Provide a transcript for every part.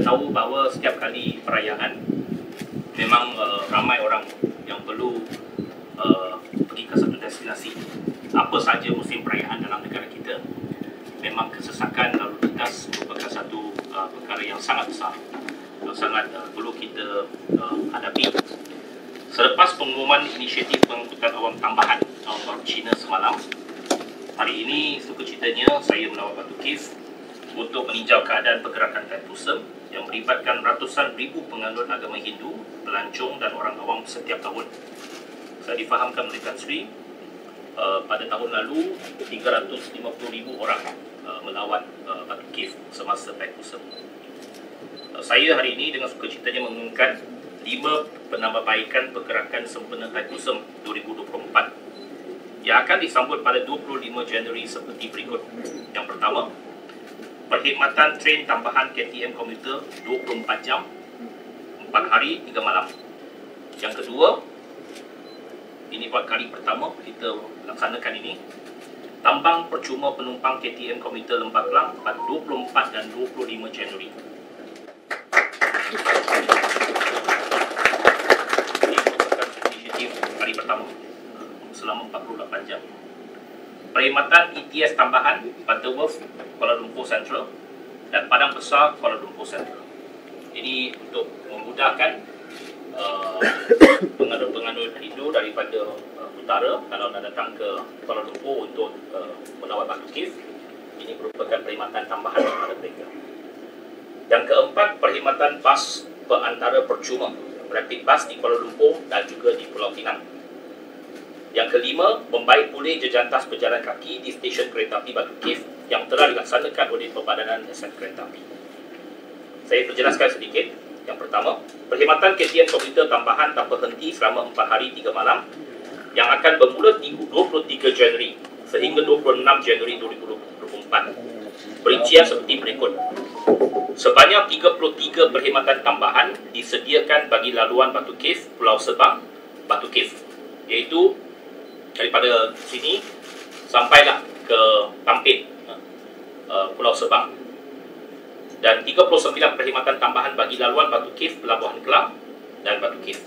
tahu bahawa setiap kali perayaan memang ramai orang yang perlu pergi ke satu destinasi. Apa saja musim perayaan dalam negara kita, memang kesesakan lalu lintas merupakan satu perkara yang sangat besar, yang sangat perlu kita hadapi. Selepas pengumuman inisiatif pengangkutan awam tambahan Tahun Baru Cina semalam, hari ini sukacitanya saya melawat Batu Caves untuk meninjau keadaan pergerakan Thaipusam yang melibatkan ratusan ribu penganut agama Hindu, pelancong dan orang awam setiap tahun. Saya difahamkan oleh Tan Sri pada tahun lalu 350,000 orang melawat Batu Caves semasa Thaipusam. Saya hari ini dengan sukacitanya mengumumkan 5 penambahbaikan pergerakan sempena Thaipusam 2024 yang akan disambut pada 25 Januari seperti berikut. Yang pertama, perkhidmatan train tambahan KTM komuter 24 jam 4 hari 3 malam. Yang kedua, ini buat kali pertama kita laksanakan ini, tambang percuma penumpang KTM komuter Lembah Kelang pada 24 dan 25 Januari. Ini merupakan inisiatif hari pertama selama 48 jam. Perkhidmatan ETS tambahan Butterworth Kuala Lumpur Central dan Padang Besar Kuala Lumpur Central. Ini untuk memudahkan penganut-penganut Hindu daripada utara kalau nak datang ke Kuala Lumpur untuk melawat Batu Caves. Ini merupakan perkhidmatan tambahan kepada mereka. Yang keempat, perkhidmatan bas perantara percuma rapid bus di Kuala Lumpur dan juga di Pulau Pinang. Yang kelima, membaik pulih jejantas berjalan kaki di stesen kereta api Batu Caves yang telah dilaksanakan oleh Perbadanan Aset Kereta Api. Saya perjelaskan sedikit. Yang pertama, perkhidmatan KTM komuter tambahan tanpa henti selama 4 hari 3 malam yang akan bermula 23 Januari sehingga 26 Januari 2024. Perincian seperti berikut. Sebanyak 33 perkhidmatan tambahan disediakan bagi laluan Batu Caves Pulau Sebang, Batu Caves, iaitu daripada sini sampailah ke Tampin, Pulau Sebang, dan 39 perkhidmatan tambahan bagi laluan Batu Caves Pelabuhan Kelang dan Batu Caves.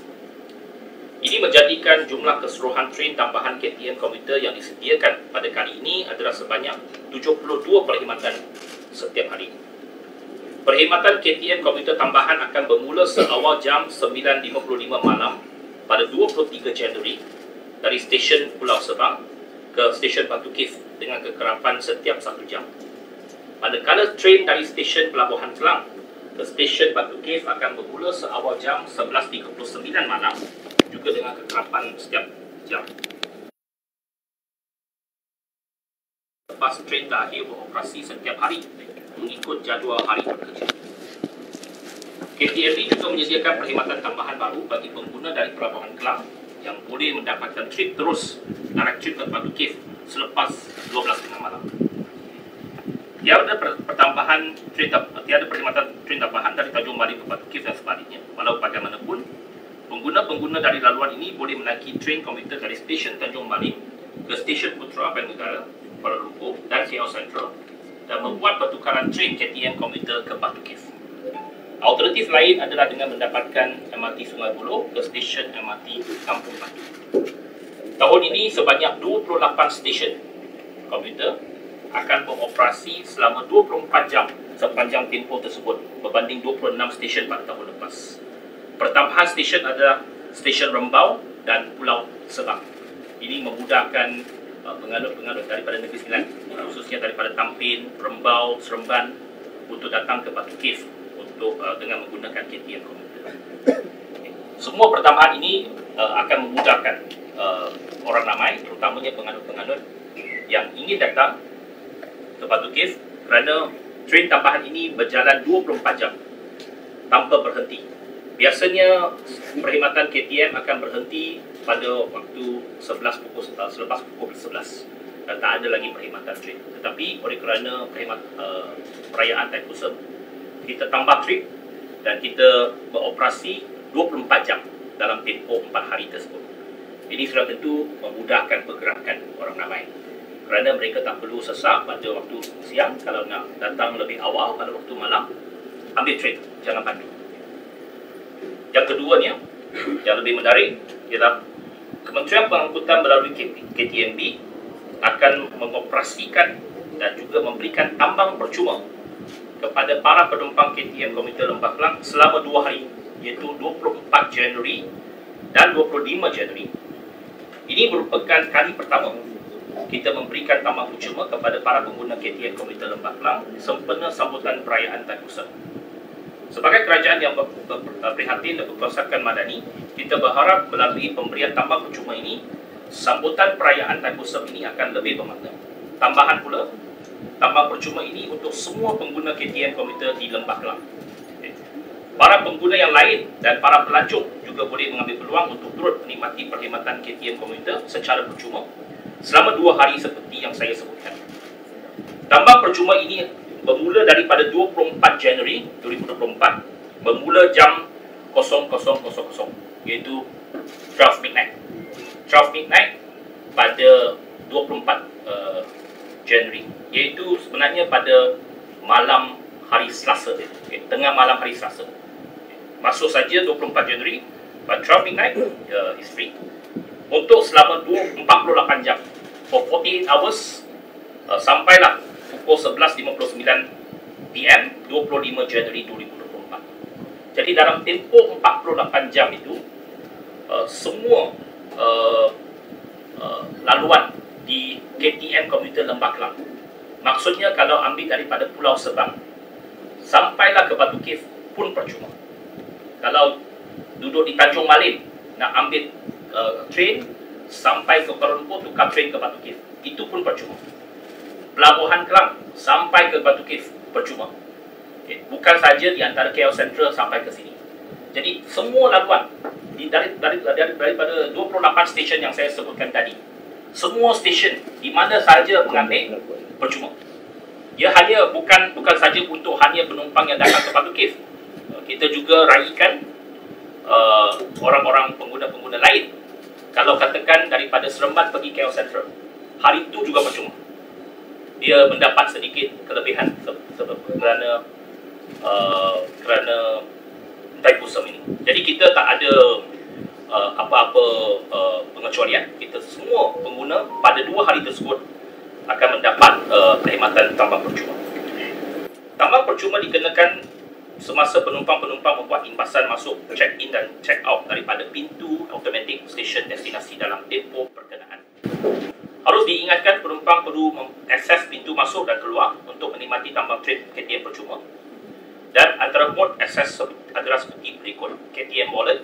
Ini menjadikan jumlah keseluruhan train tambahan KTM komuter yang disediakan pada kali ini adalah sebanyak 72 perkhidmatan setiap hari. Perkhidmatan KTM komuter tambahan akan bermula seawal jam 9.55 malam pada 23 Januari dari stesen Pulau Sebang ke stesen Batu Caves dengan kekerapan setiap 1 jam. Manakala train dari stesen Pelabuhan Kelang ke stesen Batu Caves akan bermula seawal jam 11.39 malam juga dengan kekerapan setiap jam. Lepas train terakhir beroperasi setiap hari mengikut jadual hari bekerja. KTM juga menyediakan perkhidmatan tambahan baru bagi pengguna dari Pelabuhan Kelang yang boleh mendapatkan trip terus direct trip ke Batu Caves selepas 12.30 malam. Tiada perkhidmatan train tambahan dari Tanjung Bali ke Batu Caves dan sebaliknya. Walau bagaimanapun, pengguna-pengguna dari laluan ini boleh menaiki train komuter dari stesen Tanjung Bali ke stesen Putra Bank Negara Kuala Lumpur dan KL Central dan membuat pertukaran train KTM komuter ke Batu Caves. Alternatif lain adalah dengan mendapatkan MRT Sungai Buloh ke stesen MRT Kampung Batu. Tahun ini sebanyak 28 stesen komuter akan beroperasi selama 24 jam sepanjang tempoh tersebut berbanding 26 stesen pada tahun lepas. Pertambahan stesen adalah stesen Rembau dan Pulau Sebang. Ini memudahkan penganut-penganut daripada Negeri Sembilan, khususnya daripada Tampin, Rembau, Seremban untuk datang ke Batu Caves untuk dengan menggunakan KTM komuter. Semua pertambahan ini akan memudahkan orang ramai, terutamanya penganut-penganut yang ingin datang ke Batu Caves kerana train tambahan ini berjalan 24 jam tanpa berhenti. Biasanya perkhidmatan KTM akan berhenti pada waktu selepas pukul 11 dan tak ada lagi perkhidmatan train. Tetapi oleh kerana perayaan Thaipusam, kita tambah trip dan kita beroperasi 24 jam dalam tempoh 4 hari tersebut. Ini sudah tentu memudahkan pergerakan orang ramai kerana mereka tak perlu sesak pada waktu siang kalau nak datang lebih awal pada waktu malam. ambil train, jangan pandu. Yang keduanya, yang lebih menarik ialah Kementerian Pengangkutan melalui KTMB akan mengoperasikan dan juga memberikan tambang percuma kepada para penumpang KTM komuter Lembah Kelang selama 2 hari, iaitu 24 Januari dan 25 Januari. Ini merupakan kali pertama kita memberikan tambang percuma kepada para pengguna KTM komuter Lembah Kelang sempena sambutan perayaan Tan Pusat. Sebagai kerajaan yang prihatin dan berkerosakan madani, kita berharap melalui pemberian tambang percuma ini, sambutan perayaan Tan Pusat ini akan lebih bermakna. Tambahan pula, tambang percuma ini untuk semua pengguna KTM komuter di Lembah Kelang. Para pengguna yang lain dan para pelancong juga boleh mengambil peluang untuk turut menikmati perkhidmatan KTM komuter secara percuma selama 2 hari seperti yang saya sebutkan. Tambang percuma ini bermula daripada 24 Januari 2024, bermula jam 00.00, iaitu 12 midnight. 12 midnight pada 24 Januari, iaitu sebenarnya pada malam hari Selasa, tengah malam hari Selasa. Masuk saja 24 Januari pada 12 midnight is free untuk selama 48 jam, for 48 hours, sampailah pukul 11.59 PM 25 Januari 2024. Jadi dalam tempoh 48 jam itu, semua laluan di KTM komuter Lembah Kelang, maksudnya kalau ambil daripada Pulau Sebang sampailah ke Batu Cave pun percuma. Kalau duduk di Tanjung Malin nak ambil train sampai ke Kuala Lumpur, tukar train ke Batu Cave, itu pun percuma. Pelabuhan Kelang sampai ke Batu Cave percuma. Bukan saja di antara KL Central sampai ke sini. Jadi semua laluan daripada 28 stesen yang saya sebutkan tadi, semua stesen di mana sahaja mengambil percuma. Dia hanya bukan saja untuk hanya penumpang yang datang ke Batu Cave. Kita juga raikan orang-orang pengguna-pengguna lain. Kalau katakan daripada Seremban pergi KL Central, hari itu juga percuma. Dia mendapat sedikit kelebihan kerana Tan Pusat ini. Jadi kita tak ada apa-apa pengecualian. Kita semua pengguna pada 2 hari tersebut akan mendapat perkhidmatan tambang percuma. Tambang percuma dikenakan semasa penumpang-penumpang membuat imbasan masuk, check-in dan check-out daripada pintu automatik stesen destinasi dalam tempoh perkenaan. Harus diingatkan penumpang perlu mengakses pintu masuk dan keluar untuk menikmati tambang train KTM percuma. Dan antara mod akses adalah seperti berikut: KTM Wallet,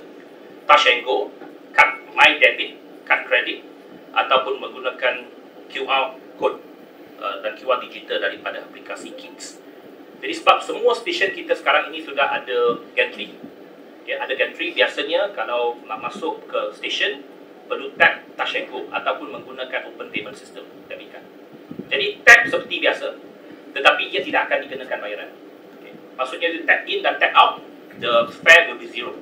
Touch and Go, kad My Debit, kad kredit, ataupun menggunakan QR code dan QR digital daripada aplikasi Kits. Jadi sebab semua stesen kita sekarang ini sudah ada gantry. Ya, ada gantry. Biasanya kalau nak masuk ke stesen perlu tap Touch and Go ataupun menggunakan Open Payment System, debit card. Jadi tap seperti biasa, tetapi ia tidak akan dikenakan bayaran. Maksudnya dia tap in dan tap out, the fare will be zero.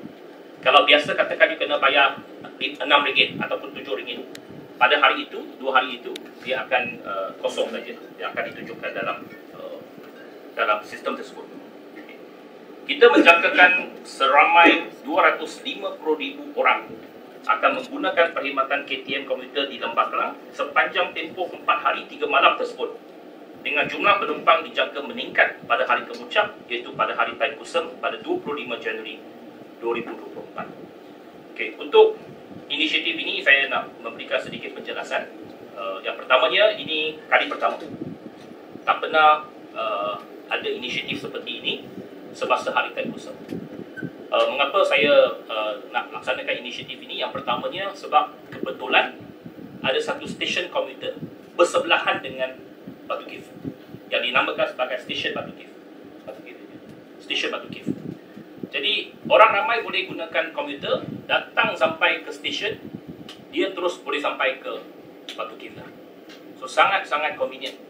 Kalau biasa katakan dia kena bayar RM6 ataupun RM7, pada hari itu, 2 hari itu, dia akan kosong saja. Dia akan ditunjukkan dalam sistem tersebut. Kita menjangkakan seramai 250,000 orang akan menggunakan perkhidmatan KTM komuter di Lembah Kelang sepanjang tempoh 4 hari 3 malam tersebut, dengan jumlah penumpang dijangka meningkat pada hari kemuncak, iaitu pada hari Tan Kusem pada 25 Januari 2024. Okey, untuk inisiatif ini saya nak memberikan sedikit penjelasan. Yang pertamanya, ini kali pertama. Tak pernah ada inisiatif seperti ini semasa hari Tan Kusem. Mengapa saya nak laksanakan inisiatif ini? Yang pertamanya sebab kebetulan ada satu stesen komuter bersebelahan dengan Batu Cave yang dinamakan sebagai stesen Batu Cave. Stesen Batu Cave. Jadi orang ramai boleh gunakan komuter, datang sampai ke stesen, dia terus boleh sampai ke Batu Cave. So sangat-sangat convenient